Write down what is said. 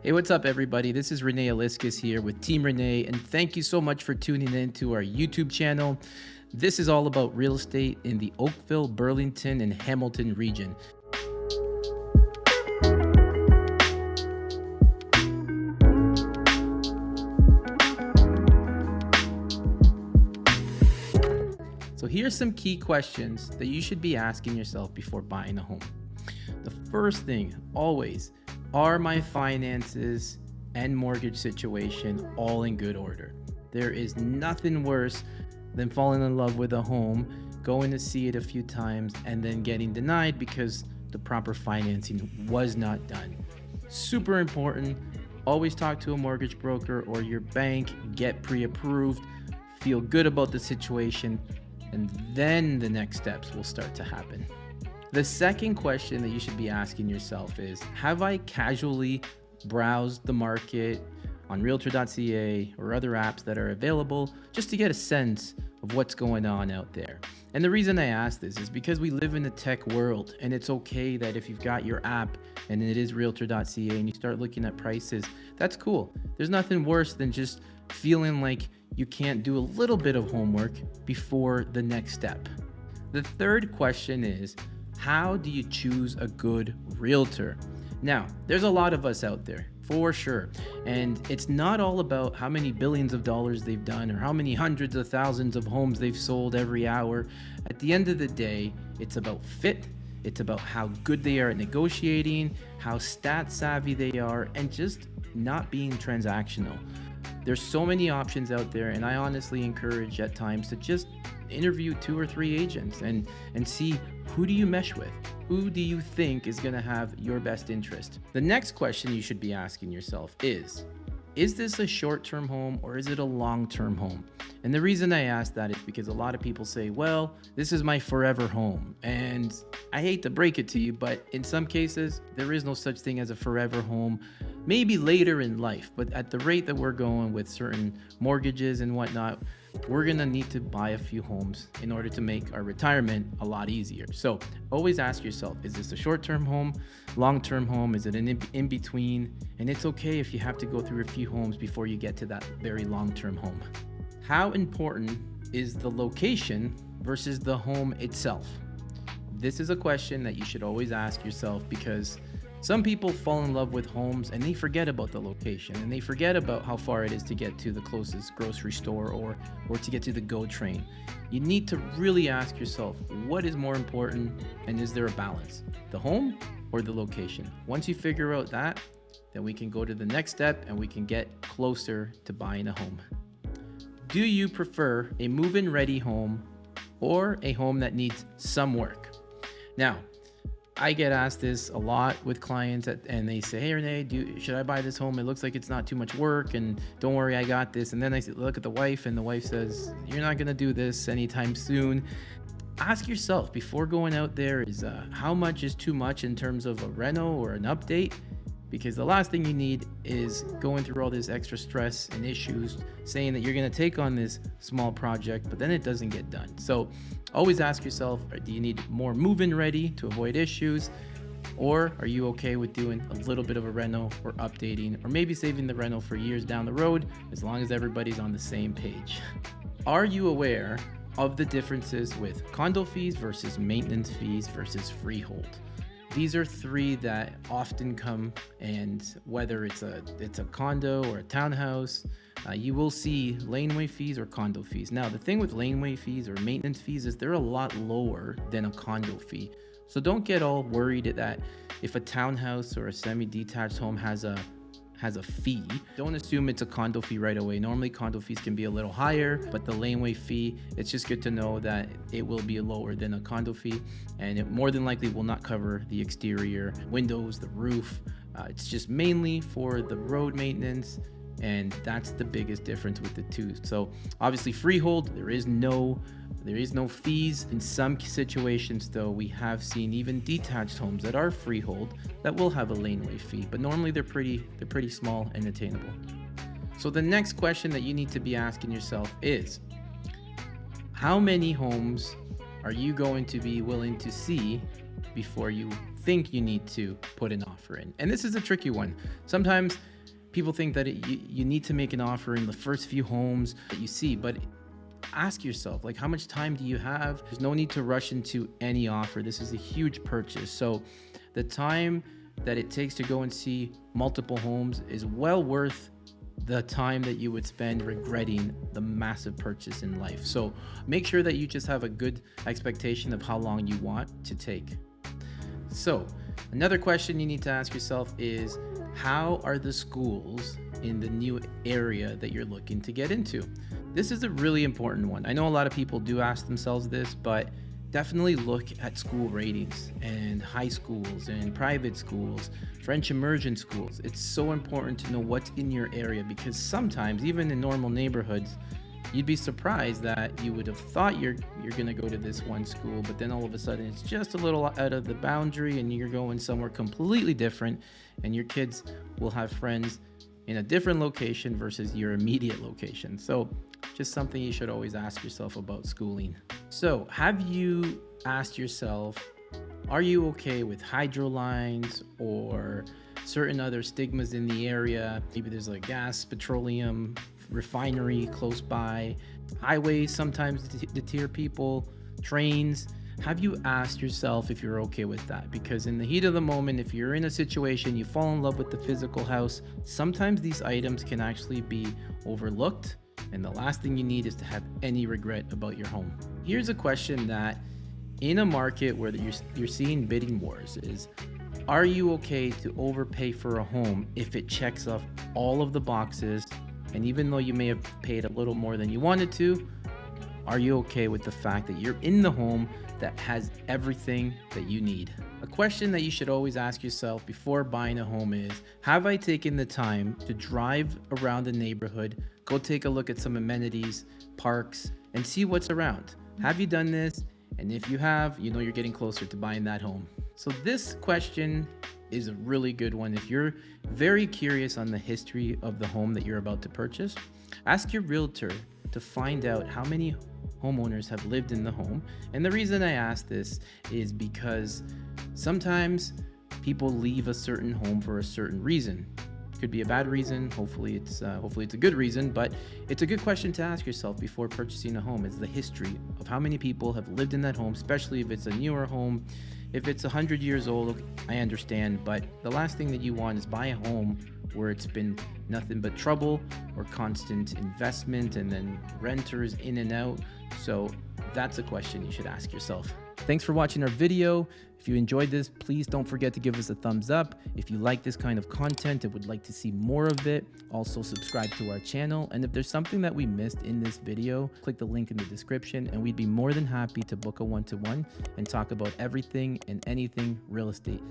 Hey, what's up, everybody? This is Rene Aliscas here with Team Rene, and thank you so much for tuning in to our YouTube channel. This is all about real estate in the Oakville, Burlington, and Hamilton region. So here's some key questions that you should be asking yourself before buying a home. The first thing, always, are my finances and mortgage situation all in good order? There is nothing worse than falling in love with a home, going to see it a few times, and then getting denied because the proper financing was not done. Super important. Always talk to a mortgage broker or your bank, get pre-approved, feel good about the situation, and then the next steps will start to happen. The second question that you should be asking yourself is, have I casually browsed the market on Realtor.ca or other apps that are available just to get a sense of what's going on out there? And the reason I ask this is because we live in the tech world, and it's okay that if you've got your app and it is Realtor.ca and you start looking at prices, that's cool. There's nothing worse than just feeling like you can't do a little bit of homework before the next step. The third question is, how do you choose a good realtor? Now, there's a lot of us out there, for sure. And it's not all about how many billions of dollars they've done or how many hundreds of thousands of homes they've sold every hour. At the end of the day, it's about fit. It's about how good they are at negotiating, how stat savvy they are, and just not being transactional. There's so many options out there, and I honestly encourage at times to just interview 2 or 3 agents and see, who do you mesh with? Who do you think is going to have your best interest? The next question you should be asking yourself is this a short-term home or is it a long-term home? And the reason I ask that is because a lot of people say, well, this is my forever home. And I hate to break it to you, but in some cases, there is no such thing as a forever home. Maybe later in life, but at the rate that we're going with certain mortgages and whatnot, we're gonna need to buy a few homes in order to make our retirement a lot easier. So always ask yourself, is this a short-term home, long-term home? Is it an in-between? And it's okay if you have to go through a few homes before you get to that very long-term home. How important is the location versus the home itself? This is a question that you should always ask yourself, because some people fall in love with homes and they forget about the location, and they forget about how far it is to get to the closest grocery store or to get to the GO train. You need to really ask yourself, what is more important, and is there a balance? The home or the location? Once you figure out that, then we can go to the next step and we can get closer to buying a home. Do you prefer a move-in ready home or a home that needs some work? Now, I get asked this a lot with clients, and they say, hey, Rene, should I buy this home? It looks like it's not too much work, and don't worry, I got this. And then I look at the wife, and the wife says, you're not going to do this anytime soon. Ask yourself before going out there, is how much is too much in terms of a reno or an update? Because the last thing you need is going through all this extra stress and issues, saying that you're going to take on this small project, but then it doesn't get done. So always ask yourself, do you need more move-in ready to avoid issues? Or are you okay with doing a little bit of a reno or updating, or maybe saving the reno for years down the road, as long as everybody's on the same page? Are you aware of the differences with condo fees versus maintenance fees versus freehold? These are 3 that often come, and whether it's a condo or a townhouse, you will see laneway fees or condo fees. Now, the thing with laneway fees or maintenance fees is they're a lot lower than a condo fee. So don't get all worried that if a townhouse or a semi-detached home has a fee, don't assume it's a condo fee right away. Normally condo fees can be a little higher, but the laneway fee, it's just good to know that it will be lower than a condo fee, and it more than likely will not cover the exterior windows, the roof. It's just mainly for the road maintenance, and that's the biggest difference with the 2. So obviously freehold, there is no fees. In some situations though, we have seen even detached homes that are freehold that will have a laneway fee, but normally they're pretty small and attainable. So the next question that you need to be asking yourself is, how many homes are you going to be willing to see before you think you need to put an offer in? And this is a tricky one. Sometimes People think that you need to make an offer in the first few homes that you see, but ask yourself, like, how much time do you have? There's no need to rush into any offer. This is a huge purchase. So the time that it takes to go and see multiple homes is well worth the time that you would spend regretting the massive purchase in life. So make sure that you just have a good expectation of how long you want to take. So another question you need to ask yourself is, how are the schools in the new area that you're looking to get into? This is a really important one. I know a lot of people do ask themselves this, but definitely look at school ratings and high schools and private schools, French immersion schools. It's so important to know what's in your area, because sometimes even in normal neighborhoods, you'd be surprised that you would have thought you're going to go to this one school, but then all of a sudden it's just a little out of the boundary and you're going somewhere completely different, and your kids will have friends in a different location versus your immediate location. So just something you should always ask yourself about schooling. So have you asked yourself, are you okay with hydro lines or certain other stigmas in the area? Maybe there's a gas, petroleum refinery close by, highways sometimes deter people, trains. Have you asked yourself if you're okay with that? Because in the heat of the moment, if you're in a situation, you fall in love with the physical house, sometimes these items can actually be overlooked, and the last thing you need is to have any regret about your home. Here's a question that in a market where you're seeing bidding wars is, are you okay to overpay for a home if it checks off all of the boxes, and even though you may have paid a little more than you wanted to, are you okay with the fact that you're in the home that has everything that you need? A question that you should always ask yourself before buying a home is, have I taken the time to drive around the neighborhood, go take a look at some amenities, parks, and see what's around? Have you done this? And if you have, you know you're getting closer to buying that home. So this question is a really good one. If you're very curious on the history of the home that you're about to purchase, ask your realtor to find out how many homeowners have lived in the home. And the reason I ask this is because sometimes people leave a certain home for a certain reason. Could be a bad reason. Hopefully it's a good reason, but it's a good question to ask yourself before purchasing a home, is the history of how many people have lived in that home, especially if it's a newer home. If it's 100 years old, I understand, but the last thing that you want is buy a home where it's been nothing but trouble or constant investment and then renters in and out. So that's a question you should ask yourself. Thanks for watching our video. If you enjoyed this, please don't forget to give us a thumbs up. If you like this kind of content and would like to see more of it, also subscribe to our channel. And if there's something that we missed in this video, click the link in the description and we'd be more than happy to book a one-to-one and talk about everything and anything real estate.